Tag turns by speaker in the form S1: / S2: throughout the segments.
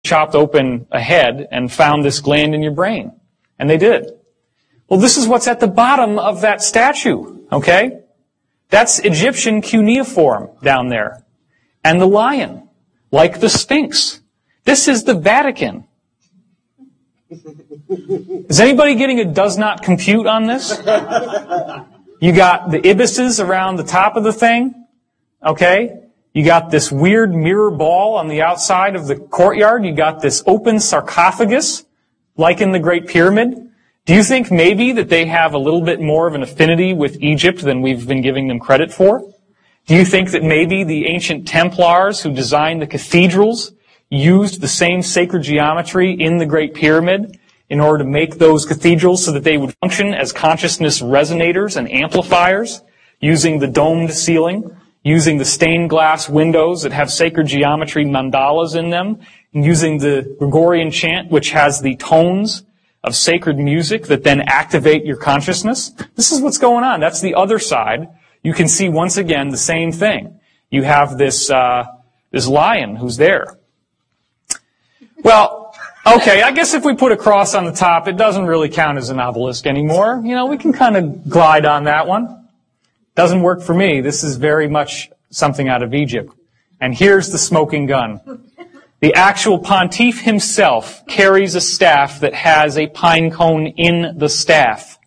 S1: chopped open a head and found this gland in your brain. And they did. Well, this is what's at the bottom of that statue, okay? That's Egyptian cuneiform down there. And the lion, like the Sphinx. This is the Vatican. Is anybody getting a does not compute on this? You got the ibises around the top of the thing, okay? You got this weird mirror ball on the outside of the courtyard. You got this open sarcophagus, like in the Great Pyramid. Do you think maybe that they have a little bit more of an affinity with Egypt than we've been giving them credit for? Do you think that maybe the ancient Templars who designed the cathedrals used the same sacred geometry in the Great Pyramid in order to make those cathedrals so that they would function as consciousness resonators and amplifiers, using the domed ceiling, using the stained glass windows that have sacred geometry mandalas in them, and using the Gregorian chant, which has the tones of sacred music that then activate your consciousness? This is what's going on. That's the other side. You can see once again the same thing. You have this lion who's there. Well, okay, I guess if we put a cross on the top, it doesn't really count as an obelisk anymore. You know, we can kind of glide on that one. Doesn't work for me. This is very much something out of Egypt. And here's the smoking gun. The actual pontiff himself carries a staff that has a pine cone in the staff.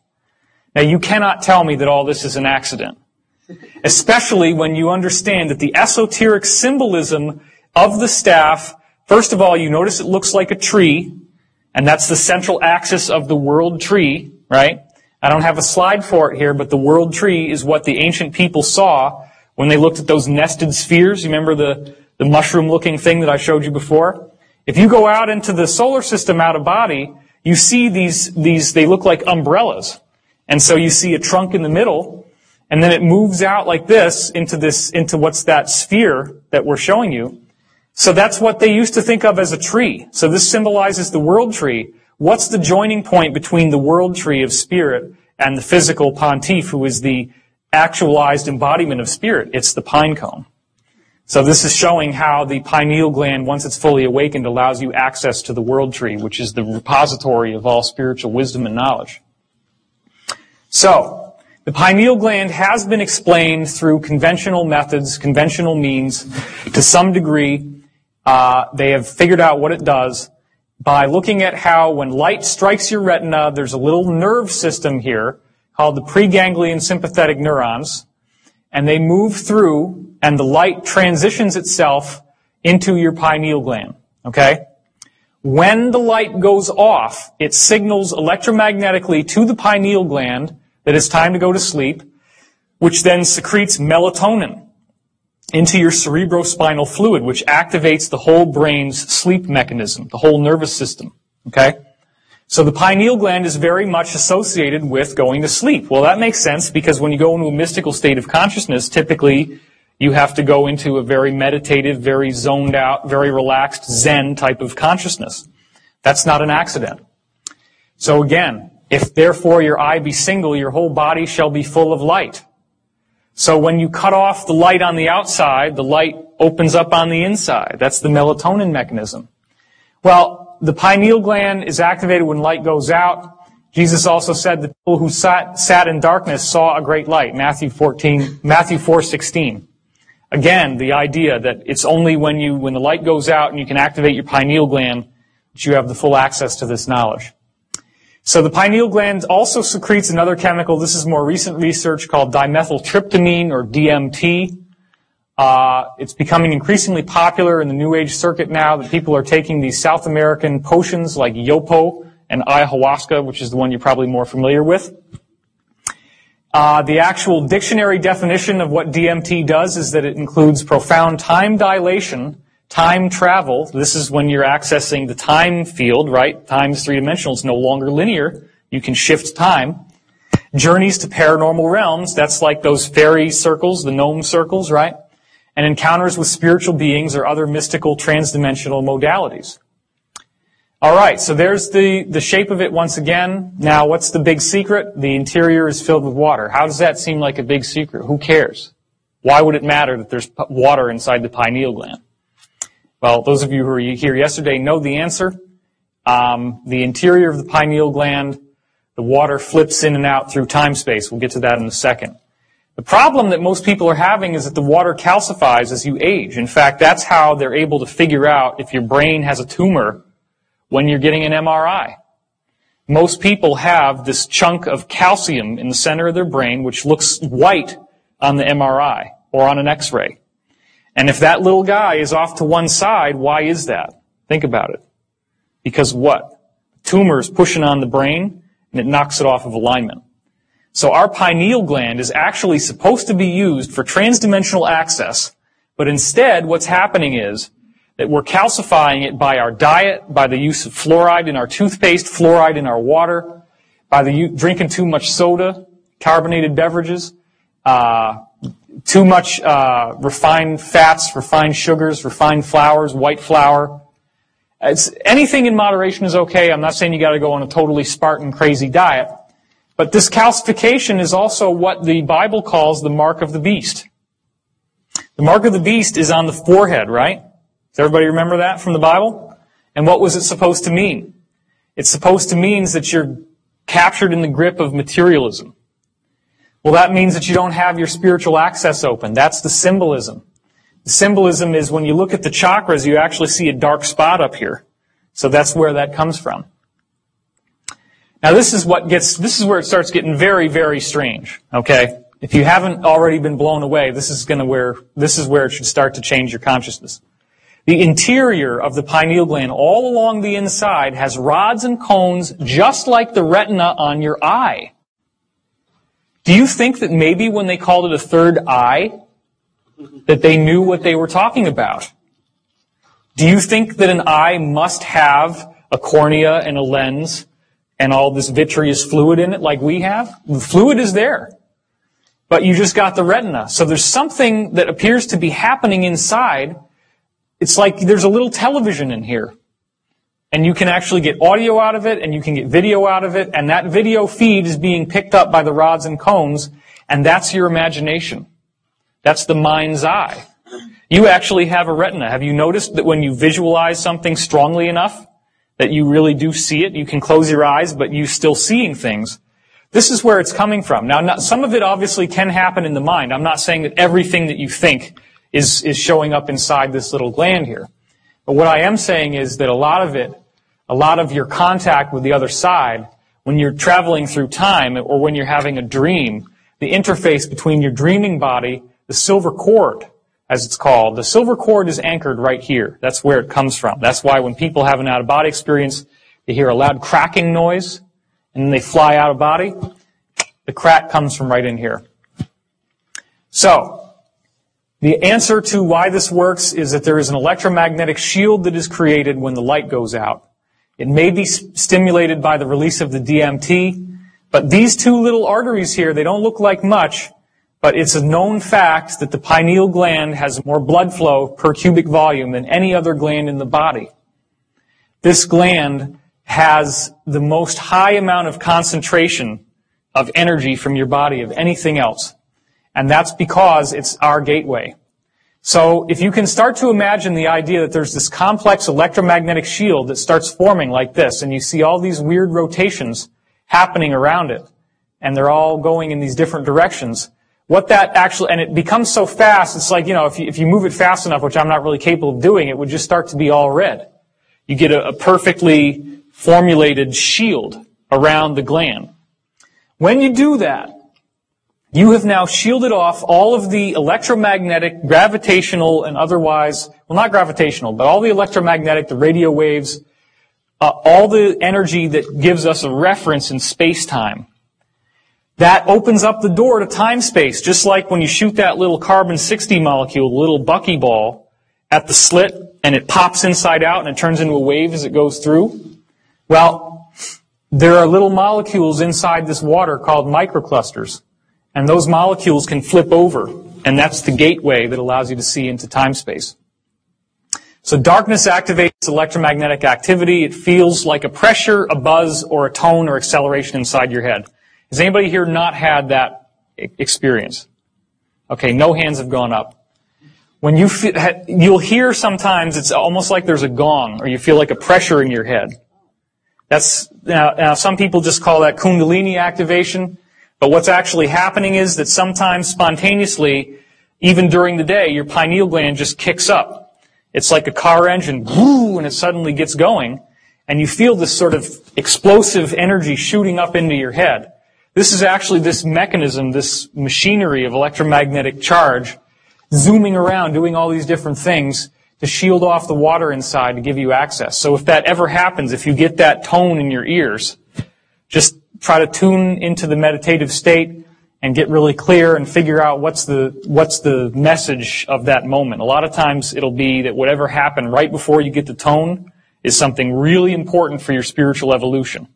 S1: Now, you cannot tell me that all this is an accident, especially when you understand that the esoteric symbolism of the staff, first of all, you notice it looks like a tree, and that's the central axis of the world tree, right? I don't have a slide for it here, but the world tree is what the ancient people saw when they looked at those nested spheres. You remember the mushroom-looking thing that I showed you before? If you go out into the solar system out of body, you see these, they look like umbrellas. And so you see a trunk in the middle, and then it moves out like this into what's that sphere that we're showing you. So that's what they used to think of as a tree. So this symbolizes the world tree. What's the joining point between the world tree of spirit and the physical pontiff, who is the actualized embodiment of spirit? It's the pine cone. So this is showing how the pineal gland, once it's fully awakened, allows you access to the world tree, which is the repository of all spiritual wisdom and knowledge. So, the pineal gland has been explained through conventional methods, conventional means, to some degree. They have figured out what it does by looking at how when light strikes your retina, there's a little nerve system here called the preganglion sympathetic neurons, and they move through, and the light transitions itself into your pineal gland, okay? When the light goes off, it signals electromagnetically to the pineal gland that it's time to go to sleep, which then secretes melatonin into your cerebrospinal fluid, which activates the whole brain's sleep mechanism, the whole nervous system, okay? So the pineal gland is very much associated with going to sleep. Well, that makes sense because when you go into a mystical state of consciousness, typically you have to go into a very meditative, very zoned out, very relaxed Zen type of consciousness. That's not an accident. So again, if therefore your eye be single, your whole body shall be full of light. So when you cut off the light on the outside, the light opens up on the inside. That's the melatonin mechanism. Well, the pineal gland is activated when light goes out. Jesus also said that people who sat in darkness saw a great light. Matthew 4:16. Again, the idea that it's only when the light goes out and you can activate your pineal gland that you have the full access to this knowledge. So the pineal gland also secretes another chemical. This is more recent research called dimethyltryptamine, or DMT. It's becoming increasingly popular in the New Age circuit now that people are taking these South American potions like yopo and ayahuasca, which is the one you're probably more familiar with. The actual dictionary definition of what DMT does is that it includes profound time dilation, time travel. This is when you're accessing the time field, right? Time is three-dimensional. It's no longer linear. You can shift time. Journeys to paranormal realms. That's like those fairy circles, the gnome circles, right? And encounters with spiritual beings or other mystical transdimensional modalities. All right, so there's the shape of it once again. Now, what's the big secret? The interior is filled with water. How does that seem like a big secret? Who cares? Why would it matter that there's water inside the pineal gland? Well, those of you who were here yesterday know the answer. The interior of the pineal gland, the water flips in and out through time-space. We'll get to that in a second. The problem that most people are having is that the water calcifies as you age. In fact, that's how they're able to figure out if your brain has a tumor when you're getting an MRI. Most people have this chunk of calcium in the center of their brain, which looks white on the MRI or on an X-ray. And if that little guy is off to one side, why is that? Think about it. Because what? Tumor is pushing on the brain, and it knocks it off of alignment. So our pineal gland is actually supposed to be used for transdimensional access, but instead what's happening is that we're calcifying it by our diet, by the use of fluoride in our toothpaste, fluoride in our water, by drinking too much soda, carbonated beverages, too much refined fats, refined sugars, refined flours, white flour. Anything in moderation is okay. I'm not saying you got to go on a totally Spartan crazy diet. But this calcification is also what the Bible calls the mark of the beast. The mark of the beast is on the forehead, right? Does everybody remember that from the Bible? And what was it supposed to mean? It's supposed to mean that you're captured in the grip of materialism. Well, that means that you don't have your spiritual access open. That's the symbolism. The symbolism is when you look at the chakras, you actually see a dark spot up here. So that's where that comes from. Now this is where it starts getting very, very strange. Okay? If you haven't already been blown away, this is where it should start to change your consciousness. The interior of the pineal gland, all along the inside, has rods and cones just like the retina on your eye. Do you think that maybe when they called it a third eye, that they knew what they were talking about? Do you think that an eye must have a cornea and a lens and all this vitreous fluid in it like we have? The fluid is there. But you just got the retina. So there's something that appears to be happening inside. It's like there's a little television in here. And you can actually get audio out of it, and you can get video out of it, and that video feed is being picked up by the rods and cones, and that's your imagination. That's the mind's eye. You actually have a retina. Have you noticed that when you visualize something strongly enough, that you really do see it? You can close your eyes, but you're still seeing things. This is where it's coming from. Now, some of it obviously can happen in the mind. I'm not saying that everything that you think is showing up inside this little gland here. But what I am saying is that a lot of your contact with the other side, when you're traveling through time or when you're having a dream, the interface between your dreaming body, the silver cord, as it's called, the silver cord is anchored right here. That's where it comes from. That's why when people have an out-of-body experience, they hear a loud cracking noise, and then they fly out of body. The crack comes from right in here. So, the answer to why this works is that there is an electromagnetic shield that is created when the light goes out. It may be stimulated by the release of the DMT, but these two little arteries here, they don't look like much, but it's a known fact that the pineal gland has more blood flow per cubic volume than any other gland in the body. This gland has the most high amount of concentration of energy from your body of anything else. And that's because it's our gateway. So if you can start to imagine the idea that there's this complex electromagnetic shield that starts forming like this, and you see all these weird rotations happening around it, and they're all going in these different directions, what that actually, and it becomes so fast, it's like, if you move it fast enough, which I'm not really capable of doing, it would just start to be all red. You get a perfectly formulated shield around the gland. When you do that, you have now shielded off all of the electromagnetic, gravitational, and otherwise, well, not gravitational, but all the electromagnetic, the radio waves, all the energy that gives us a reference in space-time. That opens up the door to time-space, just like when you shoot that little carbon-60 molecule, the little buckyball, at the slit, and it pops inside out, and it turns into a wave as it goes through. Well, there are little molecules inside this water called microclusters. And those molecules can flip over, and that's the gateway that allows you to see into time-space. So darkness activates electromagnetic activity. It feels like a pressure, a buzz, or a tone or acceleration inside your head. Has anybody here not had that experience? Okay, no hands have gone up. When you you'll hear sometimes it's almost like there's a gong, or you feel like a pressure in your head. That's now some people just call that Kundalini activation, but what's actually happening is that sometimes spontaneously, even during the day, your pineal gland just kicks up. It's like a car engine, whoo, and it suddenly gets going, and you feel this sort of explosive energy shooting up into your head. This is actually this mechanism, this machinery of electromagnetic charge, zooming around, doing all these different things to shield off the water inside to give you access. So if that ever happens, if you get that tone in your ears, just try to tune into the meditative state and get really clear and figure out what's the message of that moment. A lot of times it'll be that whatever happened right before you get the tone is something really important for your spiritual evolution.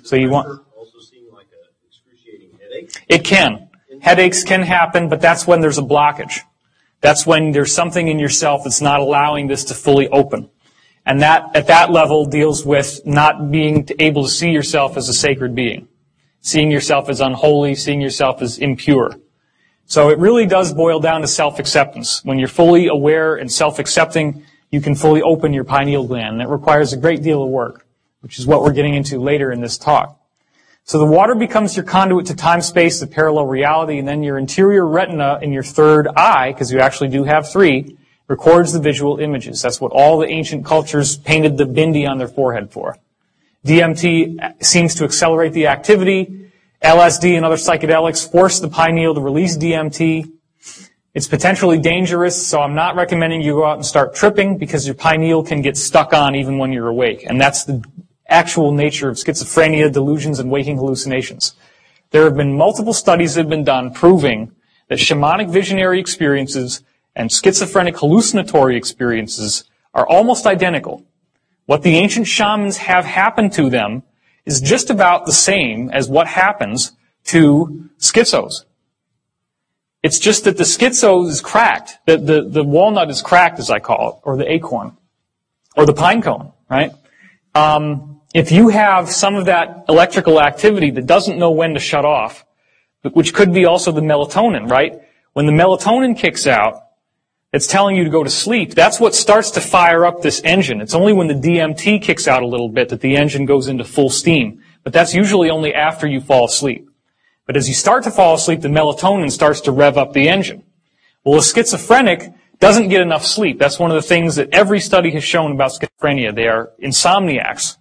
S1: So you want
S2: also seem like an excruciating headache?
S1: It can. Headaches can happen, but that's when there's a blockage. That's when there's something in yourself that's not allowing this to fully open. And that, at that level, deals with not being able to see yourself as a sacred being. Seeing yourself as unholy, seeing yourself as impure. So it really does boil down to self-acceptance. When you're fully aware and self-accepting, you can fully open your pineal gland. And it requires a great deal of work, which is what we're getting into later in this talk. So the water becomes your conduit to time-space, the parallel reality, and then your interior retina in your third eye, because you actually do have three, records the visual images. That's what all the ancient cultures painted the bindi on their forehead for. DMT seems to accelerate the activity. LSD and other psychedelics force the pineal to release DMT. It's potentially dangerous, so I'm not recommending you go out and start tripping because your pineal can get stuck on even when you're awake. And that's the actual nature of schizophrenia, delusions, and waking hallucinations. There have been multiple studies that have been done proving that shamanic visionary experiences and schizophrenic hallucinatory experiences are almost identical. What the ancient shamans have happened to them is just about the same as what happens to schizos. It's just that the schizo is cracked. The walnut is cracked, as I call it, or the acorn, or the pine cone, right? If you have some of that electrical activity that doesn't know when to shut off, which could be also the melatonin, right? When the melatonin kicks out, it's telling you to go to sleep. That's what starts to fire up this engine. It's only when the DMT kicks out a little bit that the engine goes into full steam. But that's usually only after you fall asleep. But as you start to fall asleep, the melatonin starts to rev up the engine. Well, a schizophrenic doesn't get enough sleep. That's one of the things that every study has shown about schizophrenia. They are insomniacs.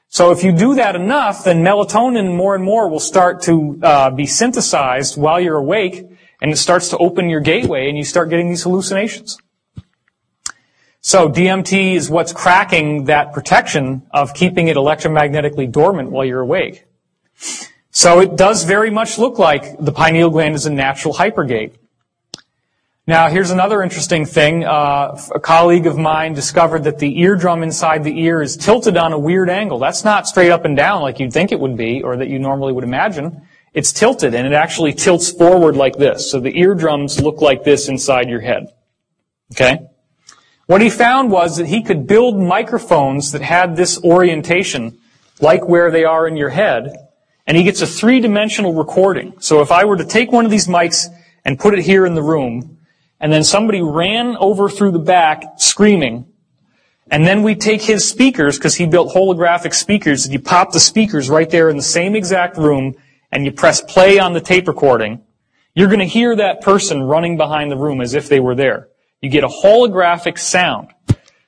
S1: So if you do that enough, then melatonin more and more will start to be synthesized while you're awake, and it starts to open your gateway, and you start getting these hallucinations. So DMT is what's cracking that protection of keeping it electromagnetically dormant while you're awake. So it does very much look like the pineal gland is a natural hypergate. Now, here's another interesting thing. A colleague of mine discovered that the eardrum inside the ear is tilted on a weird angle. That's not straight up and down like you'd think it would be, or that you normally would imagine. It's tilted, and it actually tilts forward like this. So the eardrums look like this inside your head. Okay? What he found was that he could build microphones that had this orientation, like where they are in your head, and he gets a three-dimensional recording. So if I were to take one of these mics and put it here in the room, and then somebody ran over through the back screaming, and then we take his speakers, because he built holographic speakers, and you pop the speakers right there in the same exact room, and you press play on the tape recording, you're going to hear that person running behind the room as if they were there. You get a holographic sound.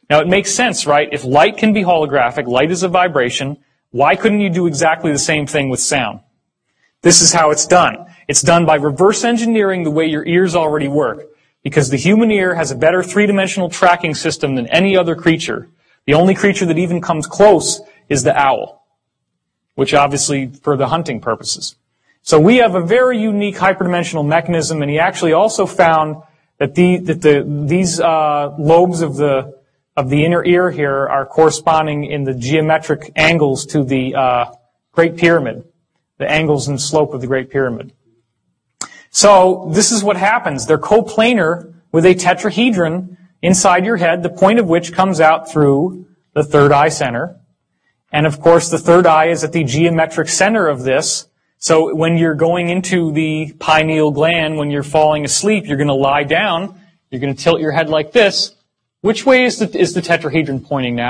S1: Now, it makes sense, right? If light can be holographic, light is a vibration, why couldn't you do exactly the same thing with sound? This is how it's done. It's done by reverse engineering the way your ears already work. Because the human ear has a better three-dimensional tracking system than any other creature. The only creature that even comes close is the owl, which obviously for the hunting purposes. So we have a very unique hyperdimensional mechanism, and he actually also found that these lobes of the inner ear here are corresponding in the geometric angles to the Great Pyramid, the angles and slope of the Great Pyramid. So this is what happens. They're coplanar with a tetrahedron inside your head, the point of which comes out through the third eye center. And of course, the third eye is at the geometric center of this. So when you're going into the pineal gland, when you're falling asleep, you're going to lie down You're going to tilt your head like this. Which way is the tetrahedron pointing now?